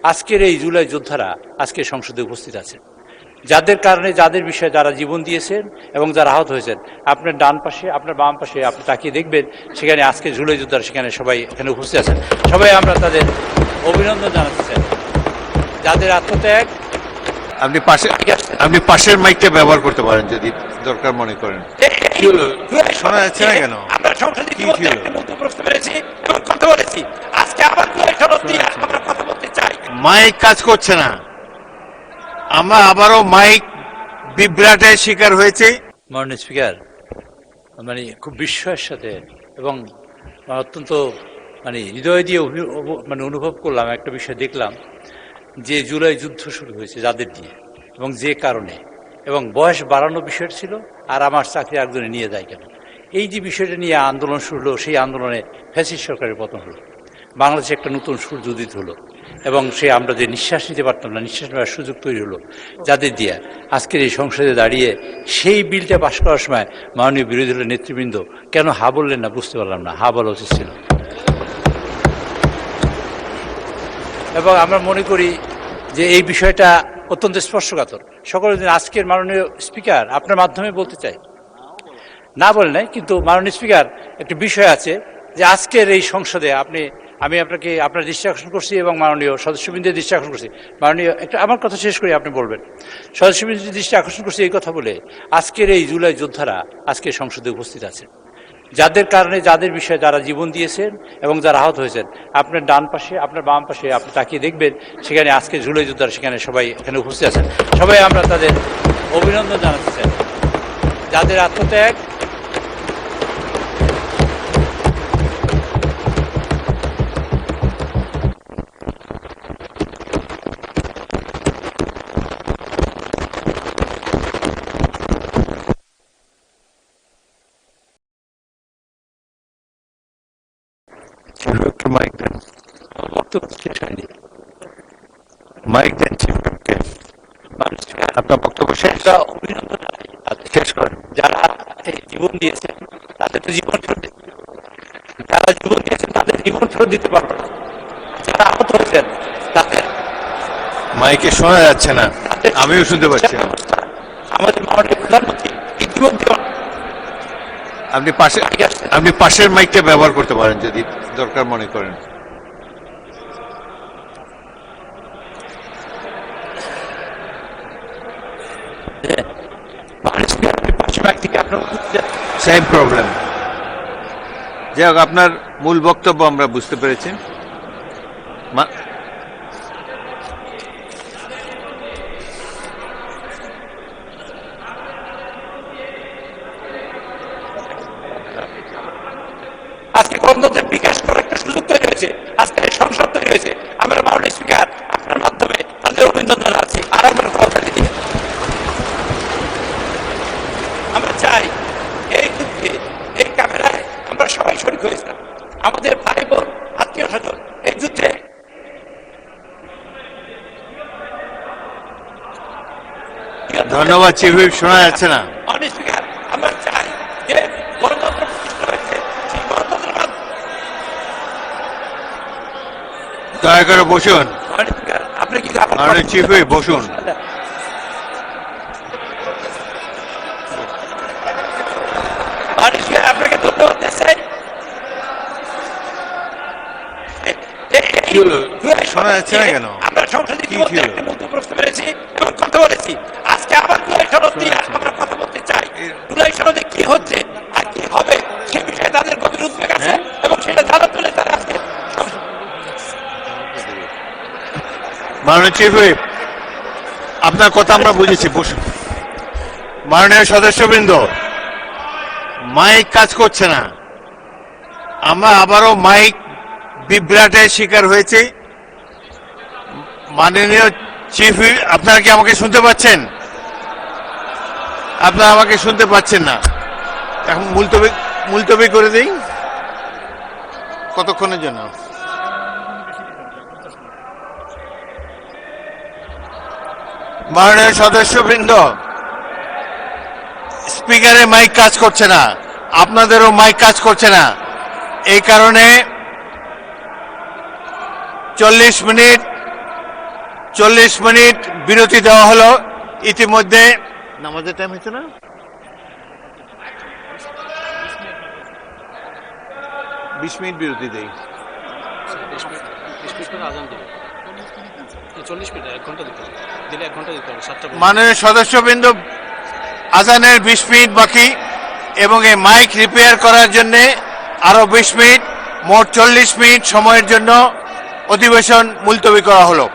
আজকের এই জুলাই যোদ্ধারা আজকে সংসদে উপস্থিত আছেন, যাদের কারণে যাদের বিষয়ে যারা জীবন দিয়েছেন এবং যারা আহত হয়েছেন। আপনার ডান পাশে, আপনার বাম পাশে আপনি তাকিয়ে দেখবেন, সেখানে আজকে জুলাই যোদ্ধারা সেখানে সবাই এখানে উপস্থিত আছেন। সবাই আমরা তাদের অভিনন্দন জানাতে চাই, যাদের আত্মত্যাগ। আপনি পাশের মাইকটা ব্যবহার করতে পারেন যদি দরকার মনে করেন। শোনা যাচ্ছে না কেন? আমরা সংসদে মন্তব্য করতে পেরেছি এবং কথা বলেছি। আজকে আবার আমরা কথা বলতে চাই। মাইক কাজ করছে না, আমরা আবারও মাইক বিভ্রাটের শিকার হয়েছে। মাননীয় স্পিকার, মানে খুব বিস্ময়ের সাথে এবং অত্যন্ত হৃদয় দিয়ে অনুভব করলাম, একটা বিষয় দেখলাম যে জুলাই যুদ্ধ শুরু হয়েছে যাদের দিয়ে এবং যে কারণে, এবং বয়স বাড়ানো বিষয় ছিল, আর আমার চাকরি একজনে নিয়ে যায় কেন, এই যে বিষয়টা নিয়ে আন্দোলন শুরু হলো, সেই আন্দোলনে ফ্যাসিস্ট সরকারের পতন হলো, বাংলাদেশে একটা নতুন সূর্য উদিত হলো এবং আমরা যে নিঃশ্বাস নিতে পারতাম না, নিঃশ্বাস নেওয়ার সুযোগ তৈরি হলো যাদের দিয়ে। আজকের এই সংসদে দাঁড়িয়ে সেই বিলটা পাশ করার সময় মাননীয় বিরোধী দলের নেতৃবৃন্দ কেন হা বললেন না বুঝতে পারলাম না। হা বলা উচিত ছিল। এবং আমরা মনে করি যে এই বিষয়টা অত্যন্ত স্পর্শকাতর। সকলের দিন আজকের মাননীয় স্পিকার, আপনার মাধ্যমে বলতে চাই, না বলে নাই কিন্তু মাননীয় স্পিকার, একটা বিষয় আছে যে আজকের এই সংসদে আমি আপনাকে আপনার দৃষ্টি আকর্ষণ করছি এবং মাননীয় সদস্যবৃন্দের দৃষ্টি আকর্ষণ করছি। মাননীয়, একটা আমার কথা শেষ করি, আপনি বলবেন। সদস্যবৃন্দের দৃষ্টি আকর্ষণ করছি এই কথা বলে, আজকের এই জুলাই যোদ্ধারা আজকে সংসদে উপস্থিত আছেন, যাদের কারণে যাদের বিষয়ে যারা জীবন দিয়েছেন এবং যারা আহত হয়েছেন। আপনার ডান পাশে, আপনার বাম পাশে আপনি তাকিয়ে দেখবেন, সেখানে আজকে জুলাই যোদ্ধারা সেখানে সবাই এখানে উপস্থিত আছেন। সবাই আমরা তাদের অভিনন্দন জানাতে চাই, যাদের আত্মত্যাগ। মাইক দেন, বক্তব্য শেষ হয়নি। মাইক দেন, আপনার বক্তব্য শেষ। অভিনন্দন শেষ করেন, যারা জীবন দিয়েছেন তাদের তো জীবন ফেরত, যারা জীবন দিয়েছেন তাদের জীবন ফেরত দিতে পারবে না, যারা আহত হয়েছেন তাদের। মাইকে শোনা যাচ্ছে না, আমিও শুনতে পাচ্ছি না। আমাদের মাননীয় প্রধানমন্ত্রী ইতিমধ্যে আপনি পাশের মাইকটা ব্যবহার করতে পারেন যদি দরকার মনে করেন। Same problem. যাই হোক, আপনার মূল বক্তব্য আমরা বুঝতে পেরেছি। আজকে গণতন্ত্রের বিকাশ করার একটা সুযোগ তৈরি হয়েছে, আজকে সংসদ তৈরি হয়েছে। আমরা মাননীয় স্পিকার, আপনার মাধ্যমে তাদের অভিনন্দন আছি। আর আমরা কথা দিয়ে আমরা চাই এই যুদ্ধে, এই ক্যামেরায় আমরা সবাই শরীক হয়েছিলাম, আমাদের ভাই বোন, আত্মীয় স্বজন এই যুদ্ধে। ধন্যবাদ চিফ হুইপ, শোনা যাচ্ছে না। মাননীয় স্পিকার, আমরা চাই যে গণতন্ত্র প্রতিষ্ঠা হয়েছে, সেই গণতন্ত্রের দয়া করে বসুন। আপনি কি মাননীয় চিফ হুইপ বসুন। আপনাকে ধন্যবাদ দিচ্ছি। শোনা যাচ্ছে না কেন? আমরা সংসদে মন্তব্য করতে পেরেছি এবং কথা বলেছি। আজকে আবার জুলাই সনদ নিয়ে আমরা কথা বলতে চাই। জুলাই সনদে কি হচ্ছে আর কি হবে সে বিষয়ে তাদের গভীর উদ্বেগ আছে এবং সেটা জানার জন্য তারা আজকে। মাননীয় চিফ হুইপ, আপনার কথা আমরা বুঝেছি, বসুন। মাননীয় সদস্যবৃন্দ, মাইক কাজ করছে না, আমরা আবারও মাইক বিভ্রাটের শিকার হয়েছে। মাননীয় চিফ হুইপ, আপনারা কি আমাকে শুনতে পাচ্ছেন? আপনারা আমাকে শুনতে পাচ্ছেন না। এখন মুলতবি করে দিই কতক্ষণের জন্য। মাননীয় সদস্যবৃন্দ, স্পিকারের মাইক কাজ করছে না, আপনাদেরও মাইক কাজ করছে না। এই কারণে 40 মিনিট 40 মিনিট বিরতি দেওয়া হলো। ইতিমধ্যে নামাজের টাইম হয়েছে না, 20 মিনিট বিরতি দেই। 40 মিনিট 1 ঘন্টা দিতে হবে, দিলে 1 ঘন্টা দিতে হবে 7টা। মাননীয় সদস্যবৃন্দ, আজানের 20 মিনিট বাকি এবং এই মাইক রিপেয়ার করার জন্য আরো 20 মিনিট, মোট 40 মিনিট সময়ের জন্য অধিবেশন মুলতবি করা হলো।